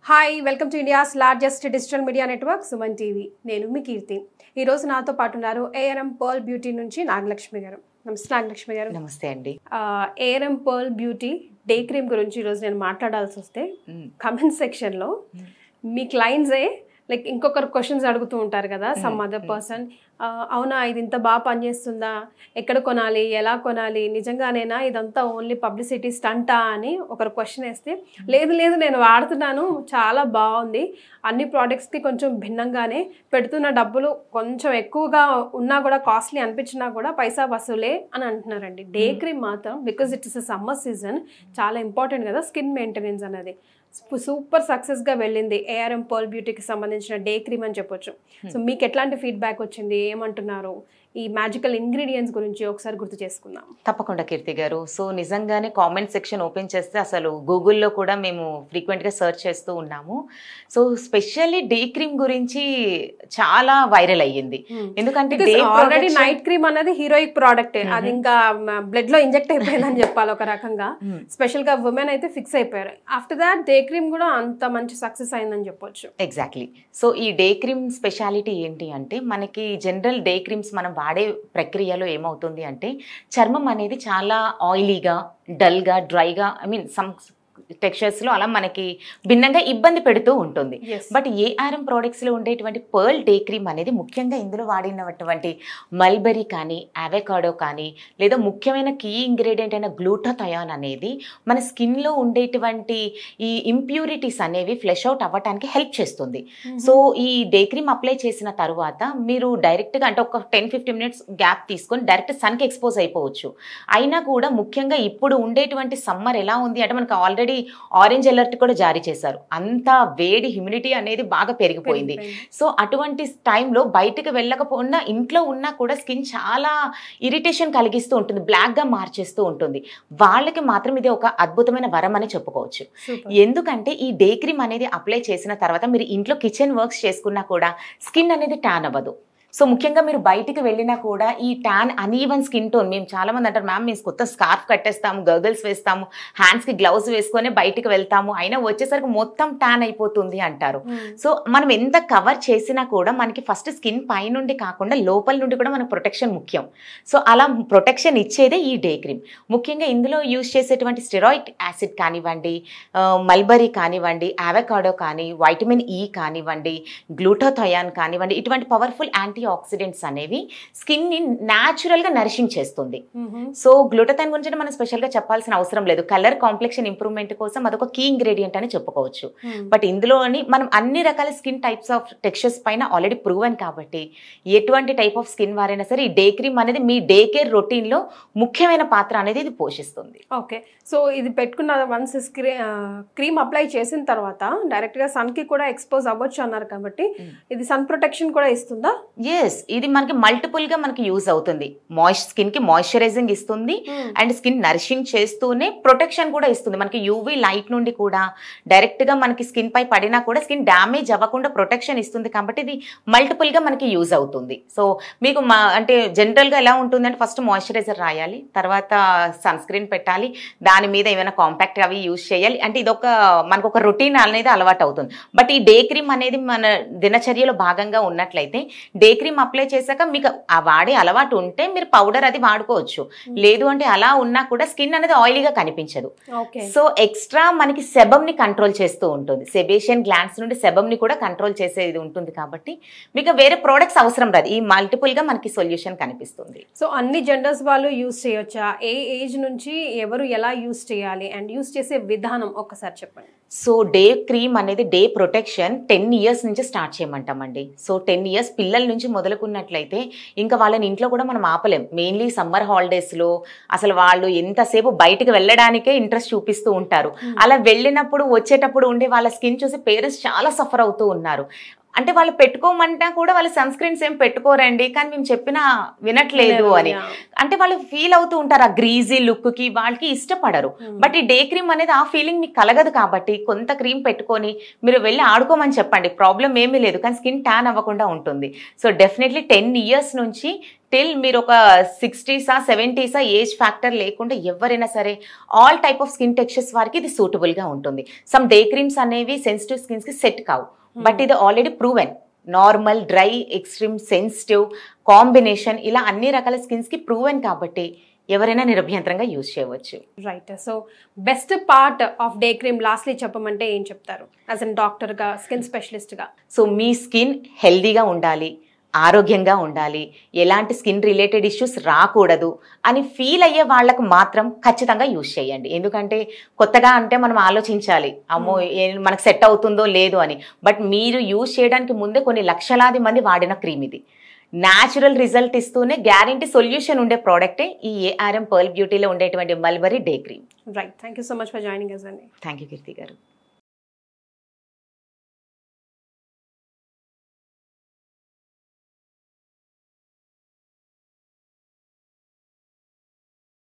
Hi welcome to India's largest digital media network Suman TV. నేను మీ కీర్తి. ఈరోజు నాతో పాటు ఉన్నారు ఏఆర్ఎం పర్ల్ బ్యూటీ నుంచి నాగలక్ష్మి గారు. నమస్తే నాగలక్ష్మి గారు. నమస్తే అండి. ARM pearl beauty day cream గురించి ఈరోజు నేను మాట్లాడాల్సి వస్తే కమెంట్ సెక్షన్లో మీ క్లయింట్సే లైక్ ఇంకొకరు క్వశ్చన్స్ అడుగుతూ ఉంటారు కదా, సమ్ అదర్ పర్సన్, అవునా ఇది ఇంత బాగా పనిచేస్తుందా, ఎక్కడ కొనాలి, ఎలా కొనాలి, నిజంగానేనా ఇదంతా ఓన్లీ పబ్లిసిటీ స్టంటా అని ఒకరు క్వశ్చన్ వేస్తే, లేదు లేదు నేను వాడుతున్నాను చాలా బాగుంది, అన్ని ప్రోడక్ట్స్కి కొంచెం భిన్నంగానే పెడుతున్న డబ్బులు కొంచెం ఎక్కువగా ఉన్నా కూడా కాస్ట్లీ అనిపించినా కూడా పైసా వసూలే అని అంటున్నారండి. డే క్రీమ్ మాత్రం because it is summer season చాలా ఇంపార్టెంట్ కదా స్కిన్ మెయింటెనెన్స్ అనేది. సూపర్ సక్సెస్గా వెళ్ళింది ఏఆర్ఎం పర్ల్ బ్యూటీకి సంబంధించిన డే క్రీమ్ అని చెప్పొచ్చు. సో మీకు ఎట్లాంటి ఫీడ్బ్యాక్ వచ్చింది, ఏమంటున్నారు, ఈ మ్యాజికల్ ఇంగ్రీడియంట్స్ గురించి ఒకసారి గుర్తు చేసుకుందాం. తప్పకుండా కీర్తి గారు. సో నిజంగానే కామెంట్ సెక్షన్ ఓపెన్ చేస్తే అసలు గూగుల్లో కూడా మేము ఫ్రీక్వెంట్గా సర్చ్ చేస్తూ ఉన్నాము. సో స్పెషల్లీ డే క్రీమ్ గురించి చాలా వైరల్ అయ్యింది. ఎందుకంటే ఆల్రెడీ నైట్ క్రీమ్ అనేది హీరోయిక్ ప్రోడక్టే, అది ఇంకా బ్లడ్ లో ఇంజెక్ట్ అయిపోయిందని చెప్పాలి ఒక రకంగా. స్పెషల్ గా ఉమెన్ అయితే ఫిక్స్ అయిపోయారు. ఆఫ్టర్ దాట్ డే క్రీమ్ కూడా అంత మంచి సక్సెస్ అయిందని చెప్పొచ్చు. ఎగ్జాక్ట్లీ. సో ఈ డే క్రీమ్ స్పెషాలిటీ ఏంటి అంటే, మనకి జనరల్ డే క్రీమ్స్ మనం వాడే ప్రక్రియలో ఏమవుతుంది అంటే, చర్మం అనేది చాలా ఆయిలీగా, డల్గా, డ్రైగా, సమ్ టెక్స్చర్స్లో అలా మనకి భిన్నంగా ఇబ్బంది పెడుతూ ఉంటుంది. బట్ ఏఆర్ఎం ప్రోడక్ట్స్లో ఉండేటువంటి పర్ల్ డే క్రీమ్ అనేది ముఖ్యంగా ఇందులో వాడినటువంటి మల్బెరీ కానీ, అవకాడో కానీ, లేదా ముఖ్యమైన కీ ఇంగ్రీడియంట్ అయిన గ్లూటాథయాన్ అనేది మన స్కిన్లో ఉండేటువంటి ఈ ఇంప్యూరిటీస్ అనేవి ఫ్లెష్ అవుట్ అవ్వటానికి హెల్ప్ చేస్తుంది. సో ఈ డే క్రీమ్ అప్లై చేసిన తర్వాత మీరు డైరెక్ట్గా అంటే ఒక 10-15 మినిట్స్ గ్యాప్ తీసుకొని డైరెక్ట్ సన్కి ఎక్స్పోజ్ అయిపోవచ్చు. అయినా కూడా ముఖ్యంగా ఇప్పుడు ఉండేటువంటి సమ్మర్ ఎలా ఉంది అంటే, మనకు ఆల్రెడీ ఆరెంజ్ అలర్ట్ కూడా జారీ చేశారు. అంత వేడి, హ్యూమిడిటీ అనేది బాగా పెరిగిపోయింది. సో అటువంటి టైంలో బయటకు వెళ్ళకపోయినా ఇంట్లో ఉన్నా కూడా స్కిన్ చాలా ఇరిటేషన్ కలిగిస్తూ ఉంటుంది, బ్లాక్గా మార్చేస్తూ ఉంటుంది. వాళ్ళకి మాత్రం ఇది ఒక అద్భుతమైన వరం అని చెప్పుకోవచ్చు. ఎందుకంటే ఈ డే క్రీమ్ అనేది అప్లై చేసిన తర్వాత మీరు ఇంట్లో కిచెన్ వర్క్స్ చేసుకున్నా కూడా స్కిన్ అనేది ట్యాన్ అవ్వదు. సో ముఖ్యంగా మీరు బయటికి వెళ్ళినా కూడా ఈ ట్యాన్ అనీవన్ స్కిన్ టోన్, మేము చాలామంది అంటారు మ్యామ్ మేము కొత్త స్కార్ఫ్ కట్టేస్తాము, గర్గల్స్ వేస్తాము, హ్యాండ్స్కి గ్లౌజ్ వేసుకొని బయటికి వెళ్తాము, అయినా వచ్చేసరికి మొత్తం ట్యాన్ అయిపోతుంది అంటారు. సో మనం ఎంత కవర్ చేసినా కూడా మనకి ఫస్ట్ స్కిన్ పైనుండి కాకుండా లోపల నుండి కూడా మనకు ప్రొటెక్షన్ ముఖ్యం. సో అలా ప్రొటెక్షన్ ఇచ్చేదే ఈ డే క్రీమ్. ముఖ్యంగా ఇందులో యూజ్ చేసేటువంటి స్టెరాయిడ్ యాసిడ్ కానివ్వండి, మల్బరీ కానివ్వండి, అవకాడో కానీ, వైటమిన్ ఈ కానివ్వండి, గ్లూటాథయాన్ కానివ్వండి, ఇటువంటి పవర్ఫుల్ యాంటీ ఆక్సిడెంట్స్ అనేవి స్కిన్ ని న్యాచురల్ గా నరిషింగ్ చేస్తుంది. సో గ్లూటాథయాన్ గురించి మనం స్పెషల్ గా చెప్పాల్సిన అవసరం లేదు. కలర్ కాంప్లెక్షన్ ఇంప్రూవ్మెంట్ కోసం అదొక కీ ఇంగ్రీడియంట్ అని చెప్పుకోవచ్చు. బట్ ఇందులోని మనం అన్ని రకాల స్కిన్ టైప్స్ ఆఫ్ టెక్స్చర్స్ పైన ఆల్రెడీ ప్రూవెన్ కాబట్టి ఎటువంటి టైప్ ఆఫ్ స్కిన్ వారైనా సరే ఈ డే క్రీమ్ అనేది మీ డే కేర్ రొటీన్ లో ముఖ్యమైన పాత్ర అనేది ఇది పోషిస్తుంది. ఓకే. సో ఇది పెట్టుకున్న వన్స్ క్రీమ్ అప్లై చేసిన తర్వాత డైరెక్ట్ గా సన్ కి కూడా ఎక్స్పోజ్ అవ్వచ్చు అన్నారు కాబట్టి ఇది సన్ ప్రొటెక్షన్ కూడా ఇస్తుందా? ఎస్, ఇది మనకి మల్టిపుల్ గా మనకి యూజ్ అవుతుంది. స్కిన్ కి మాయిశ్చరైజింగ్ ఇస్తుంది అండ్ స్కిన్ నరిషింగ్ చేస్తూనే ప్రొటెక్షన్ కూడా ఇస్తుంది. మనకి యూవీ లైట్ నుండి కూడా డైరెక్ట్ గా మనకి స్కిన్ పై పడినా కూడా స్కిన్ డ్యామేజ్ అవ్వకుండా ప్రొటెక్షన్ ఇస్తుంది కాబట్టి ఇది మల్టిపుల్ గా మనకి యూజ్ అవుతుంది. సో మీకు అంటే జనరల్ గా ఎలా ఉంటుంది అంటే, ఫస్ట్ మాయిశ్చరైజర్ రాయాలి, తర్వాత సన్ స్క్రీన్ పెట్టాలి, దాని మీద ఏమైనా కాంపాక్ట్ అవి యూజ్ చేయాలి. అంటే ఇదొక మనకు ఒక రొటీన్ అనేది అలవాటు అవుతుంది. బట్ ఈ డే క్రీమ్ అనేది మన దినచర్యలో భాగంగా ఉన్నట్లయితే డే క్రీమ్ అప్లై చేశాక మీకు ఆ వాడే అలవాటు ఉంటే మీరు పౌడర్ అది వాడుకోవచ్చు. లేదు అంటే అలా ఉన్నా కూడా స్కిన్ అనేది ఆయిలీగా కనిపించదు. సో ఎక్స్ట్రా మనకి సెబమ్ ని కంట్రోల్ చేస్తూ ఉంటుంది. సెబేషియన్ గ్లాండ్స్ నుండి సెబమ్ ని కూడా కంట్రోల్ చేసేది ఉంటుంది కాబట్టి మీకు వేరే ప్రోడక్ట్స్ అవసరం రాదు. ఈ మల్టిపుల్ గా మనకి సొల్యూషన్ కనిపిస్తుంది. సో అన్ని జెండర్స్ వాళ్ళు యూజ్ చేయొచ్చా? ఏ ఏజ్ నుంచి ఎవరు ఎలా యూజ్ చేయాలి అండ్ యూజ్ చేసే విధానం ఒక్కసారి చెప్పండి. సో డే క్రీమ్ అనేది డే ప్రొటెక్షన్ 10 ఇయర్స్ నుంచి స్టార్ట్ చేయమంటామండి. సో 10 ఇయర్స్ పిల్లల నుంచి మొదలుకున్నట్లయితే ఇంకా వాళ్ళని ఇంట్లో కూడా మనం ఆపలేం. మెయిన్లీ సమ్మర్ హాలిడేస్లో అసలు వాళ్ళు ఎంతసేపు బయటకు వెళ్ళడానికే ఇంట్రెస్ట్ చూపిస్తూ ఉంటారు. అలా వెళ్ళినప్పుడు వచ్చేటప్పుడు ఉండే వాళ్ళ స్కిన్ చూసి పేరెంట్స్ చాలా సఫర్ అవుతూ ఉన్నారు. అంటే వాళ్ళు పెట్టుకోమంటా కూడా వాళ్ళు సన్ స్క్రీన్స్ ఏం పెట్టుకోరండి, కానీ మేము చెప్పినా వినట్లేదు అని. అంటే వాళ్ళు ఫీల్ అవుతూ ఉంటారు ఆ గ్రీజీ లుక్కి, వాళ్ళకి ఇష్టపడరు. బట్ ఈ డే క్రీమ్ అనేది ఆ ఫీలింగ్ మీకు కలగదు కాబట్టి కొంత క్రీమ్ పెట్టుకొని మీరు వెళ్ళి ఆడుకోమని చెప్పండి, ప్రాబ్లం ఏమీ లేదు, కానీ స్కిన్ ట్యాన్ అవ్వకుండా ఉంటుంది. సో డెఫినెట్లీ 10 years నుంచి టిల్ మీరు ఒక 60s 70s ఏజ్ ఫ్యాక్టర్ లేకుండా ఎవరైనా సరే all type of skin textures వారికి ఇది సూటబుల్గా ఉంటుంది. సమ్ డే క్రీమ్స్ అనేవి సెన్సిటివ్ స్కిన్స్కి సెట్ కావు, బట్ ఇది already proven. Normal, dry, extreme, sensitive, combination ఇలా అన్ని రకాల స్కిన్స్కి ప్రూవెన్ కాబట్టి ఎవరైనా నిరభ్యంతరంగా యూజ్ చేయవచ్చు. Right. So best part of day cream lastly చెప్పమంటే ఏం చెప్తారు యాజ్ అన్ డాక్టర్గా, స్కిన్ స్పెషలిస్ట్గా? సో మీ స్కిన్ హెల్దీగా ఉండాలి, ఆరోగ్యంగా ఉండాలి, ఎలాంటి స్కిన్ రిలేటెడ్ ఇష్యూస్ రాకూడదు అని ఫీల్ అయ్యే వాళ్ళకు మాత్రం ఖచ్చితంగా యూజ్ చేయండి. ఎందుకంటే కొత్తగా అంటే మనం ఆలోచించాలి, అమ్మో మనకు సెట్ అవుతుందో లేదో అని. బట్ మీరు యూజ్ చేయడానికి ముందే కొన్ని లక్షలాది మంది వాడిన క్రీమ్ ఇది. న్యాచురల్ రిజల్ట్ ఇస్తూనే గ్యారంటీ సొల్యూషన్ ఉండే ప్రోడక్టే ఈ ARM పర్ల్ బ్యూటీలో ఉండేటువంటి mulberry day cream. Right. Thank you so much for joining us అండి. థ్యాంక్ యూ కీర్తి గారు.